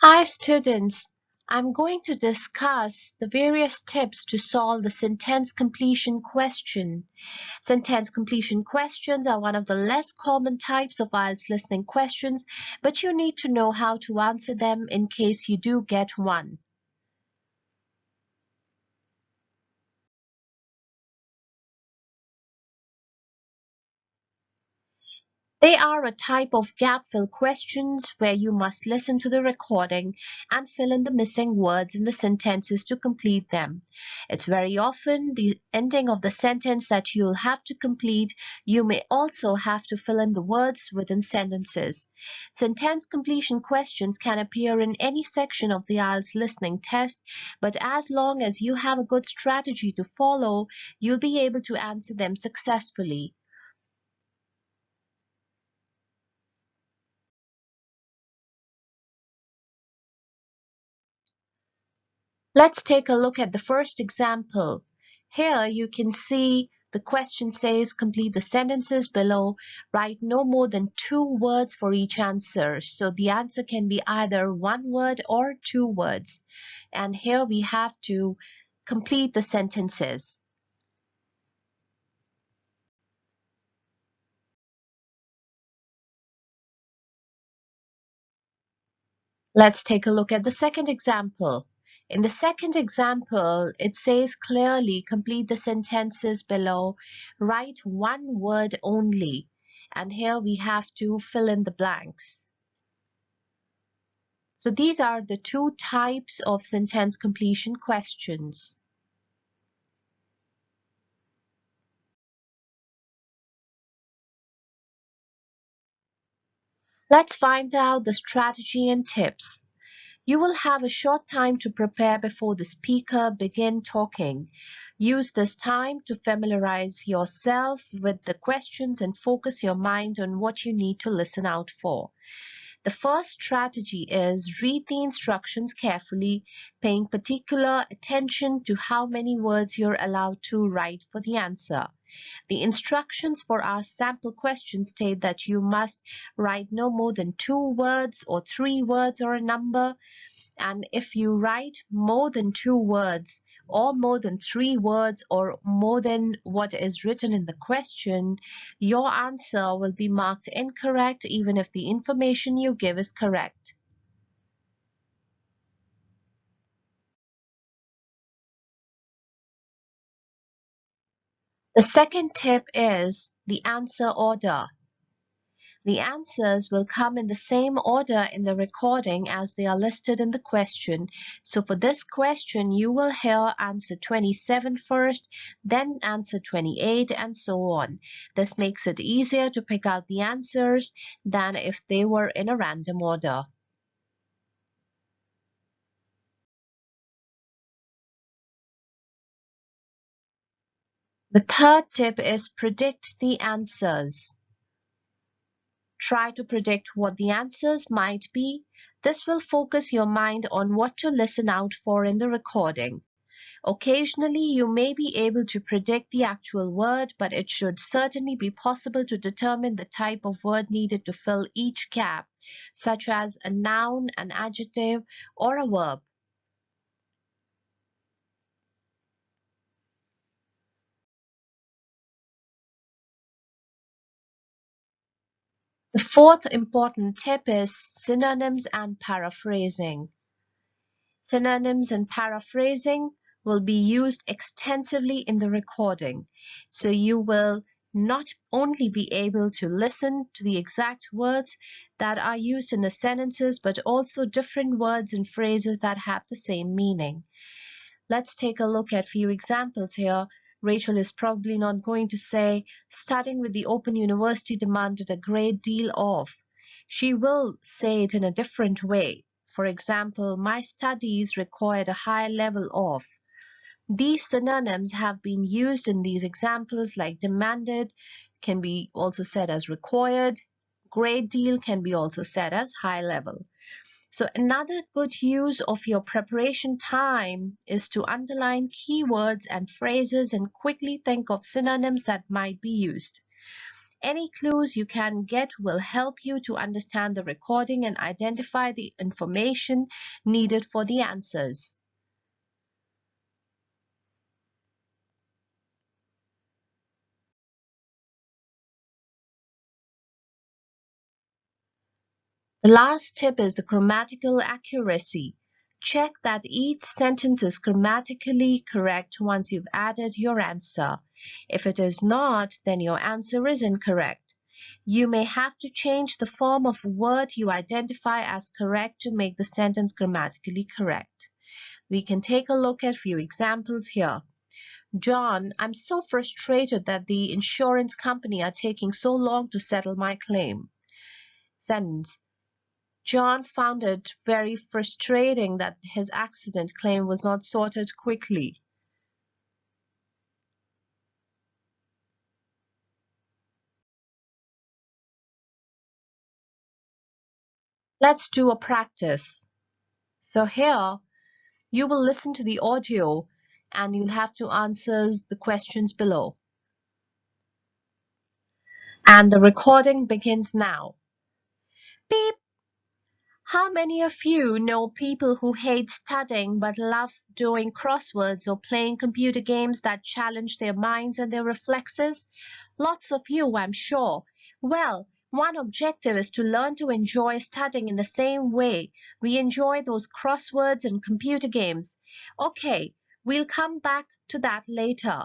Hi students, I'm going to discuss the various tips to solve the sentence completion question. Sentence completion questions are one of the less common types of IELTS listening questions, but you need to know how to answer them in case you do get one. They are a type of gap-fill questions where you must listen to the recording and fill in the missing words in the sentences to complete them. It's very often the ending of the sentence that you'll have to complete. You may also have to fill in the words within sentences. Sentence completion questions can appear in any section of the IELTS listening test, but as long as you have a good strategy to follow, you'll be able to answer them successfully. Let's take a look at the first example. Here you can see the question says complete the sentences below, write no more than 2 words for each answer. So the answer can be either 1 word or 2 words. And here we have to complete the sentences. Let's take a look at the second example. In the second example, it says clearly complete the sentences below, write 1 word only. And here we have to fill in the blanks. So these are the 2 types of sentence completion questions. Let's find out the strategy and tips. You will have a short time to prepare before the speaker begin talking. Use this time to familiarize yourself with the questions and focus your mind on what you need to listen out for. The first strategy is read the instructions carefully, paying particular attention to how many words you're allowed to write for the answer. The instructions for our sample question state that you must write no more than 2 words or 3 words or a number. And if you write more than 2 words or more than 3 words or more than what is written in the question, your answer will be marked incorrect even if the information you give is correct. The second tip is the answer order. The answers will come in the same order in the recording as they are listed in the question. So for this question, you will hear answer 27 first, then answer 28, and so on. This makes it easier to pick out the answers than if they were in a random order. The third tip is predict the answers. Try to predict what the answers might be. This will focus your mind on what to listen out for in the recording. Occasionally, you may be able to predict the actual word, but it should certainly be possible to determine the type of word needed to fill each gap, such as a noun, an adjective, or a verb. The fourth important tip is synonyms and paraphrasing. Synonyms and paraphrasing will be used extensively in the recording, so you will not only be able to listen to the exact words that are used in the sentences, but also different words and phrases that have the same meaning. Let's take a look at a few examples here. Rachel is probably not going to say, starting with the Open University demanded a great deal of. She will say it in a different way. For example, my studies required a high level of. These synonyms have been used in these examples, like demanded can be also said as required. Great deal can be also said as high level. So another good use of your preparation time is to underline keywords and phrases and quickly think of synonyms that might be used. Any clues you can get will help you to understand the recording and identify the information needed for the answers. The last tip is the grammatical accuracy. Check that each sentence is grammatically correct once you've added your answer. If it is not, then your answer is incorrect. You may have to change the form of a word you identify as correct to make the sentence grammatically correct. We can take a look at a few examples here. John, I'm so frustrated that the insurance company are taking so long to settle my claim. Sentence. John found it very frustrating that his accident claim was not sorted quickly. Let's do a practice. So here, you will listen to the audio and you'll have to answer the questions below. And the recording begins now. Beep! How many of you know people who hate studying but love doing crosswords or playing computer games that challenge their minds and their reflexes? Lots of you, I'm sure. Well, one objective is to learn to enjoy studying in the same way we enjoy those crosswords and computer games. Okay, we'll come back to that later.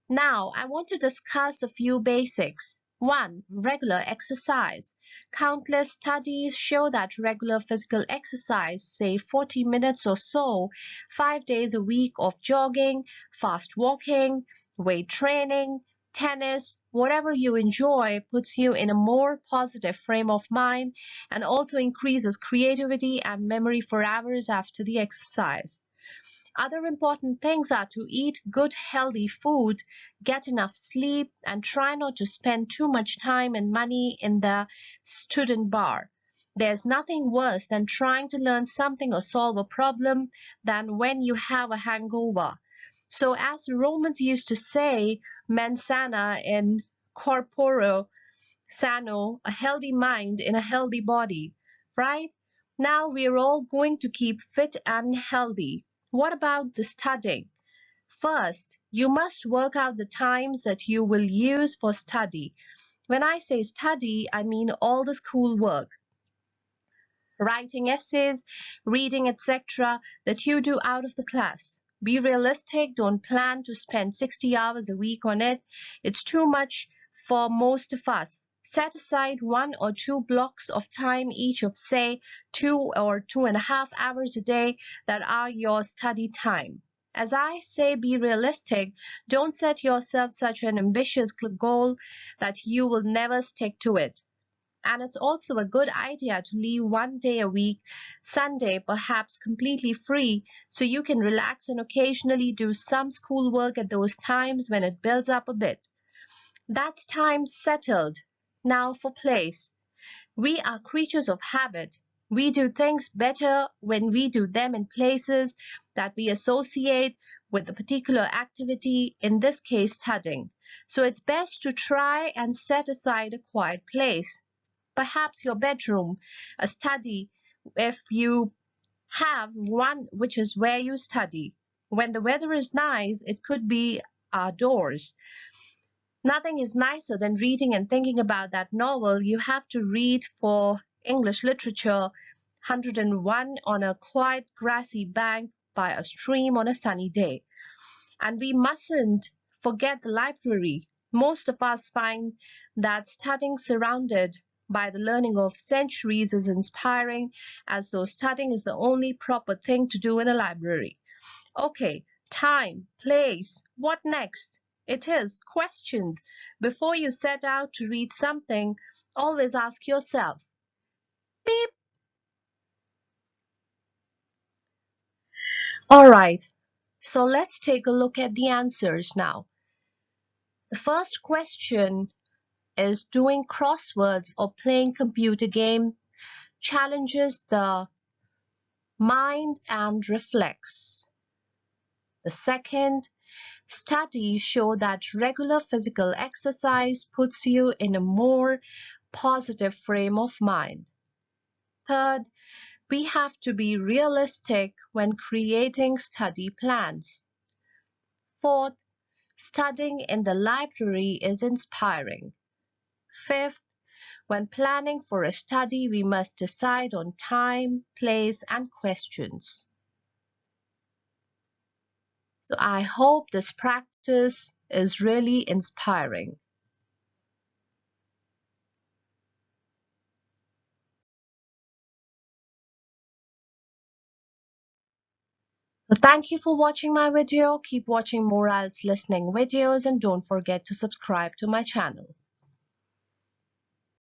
Now, I want to discuss a few basics. 1. Regular exercise. Countless studies show that regular physical exercise, say 40 minutes or so, 5 days a week of jogging, fast walking, weight training, tennis, whatever you enjoy, puts you in a more positive frame of mind and also increases creativity and memory for hours after the exercise. Other important things are to eat good healthy food, get enough sleep, and try not to spend too much time and money in the student bar. There's nothing worse than trying to learn something or solve a problem than when you have a hangover. So as the Romans used to say, mens sana in corpore sano, a healthy mind in a healthy body, right? Now we're all going to keep fit and healthy. What about the studying? First, you must work out the times that you will use for study. When I say study, I mean all the school work, writing essays, reading, etc., that you do out of the class. Be realistic, don't plan to spend 60 hours a week on it. It's too much for most of us. Set aside 1 or 2 blocks of time each of, say, 2 or 2.5 hours a day that are your study time. As I say, be realistic. Don't set yourself such an ambitious goal that you will never stick to it. And it's also a good idea to leave one day a week, Sunday perhaps, completely free so you can relax and occasionally do some schoolwork at those times when it builds up a bit. That's time settled. Now for place. We are creatures of habit. We do things better when we do them in places that we associate with a particular activity, in this case studying. So it's best to try and set aside a quiet place. Perhaps your bedroom, a study, if you have one, which is where you study. When the weather is nice, it could be outdoors. Nothing is nicer than reading and thinking about that novel you have to read for English literature, 101 on a quiet grassy bank by a stream on a sunny day. And we mustn't forget the library. Most of us find that studying surrounded by the learning of centuries is inspiring, as though studying is the only proper thing to do in a library. Okay, time, place, what next? It is questions. Before you set out to read something, always ask yourself, beep. All right, so let's take a look at the answers now. The first question is, doing crosswords or playing computer game challenges the mind and reflex. The second, Studies show that regular physical exercise puts you in a more positive frame of mind. Third, we have to be realistic when creating study plans. Fourth, studying in the library is inspiring. Fifth, when planning for a study, we must decide on time, place, and questions. So I hope this practice is really inspiring. So thank you for watching my video. Keep watching more IELTS listening videos and don't forget to subscribe to my channel.